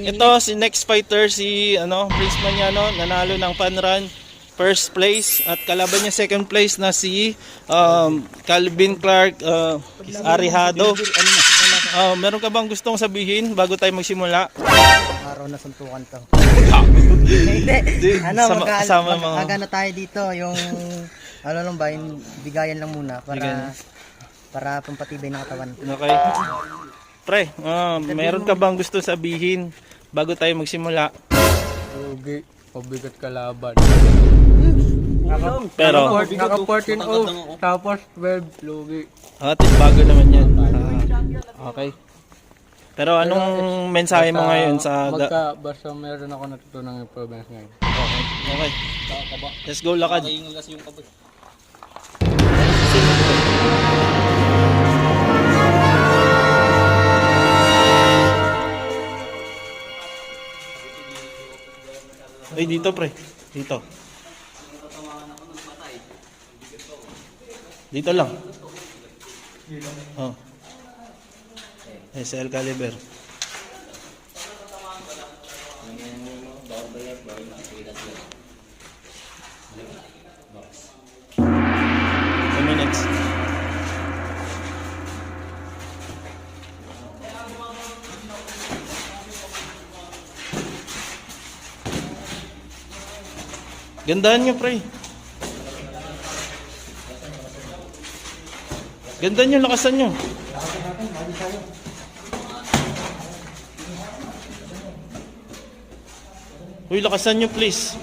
ito si next fighter si Prince Maniano, nanalo ng fun run, first place, at kalaban niya second place na si Calvin Clark Arihado. Meron ka bang gustong sabihin bago tayo magsimula? Araw na suntukan to. Hindi. Mag-aga na tayo dito. Yung lang ba, yung bigayan lang muna para pampatibay ng katawan. Okay. Pre, meron ka bang gusto sabihin bago tayo magsimula? Lugi, pabigat kalaban. Pero Naka 14-0, tapos 12, lugi. bago naman yan. Okay. Pero anong mensahe mo ngayon sa... Basta meron ako natutunang improvements ngayon. Okay. Let's go, lakad. Ay, dito pre. Dito. Dito lang. Oh. SL caliber. Minutes. Gandaan nyo, pre. Gandaan nyo, lakasan nyo. Uy, lakasan nyo, please.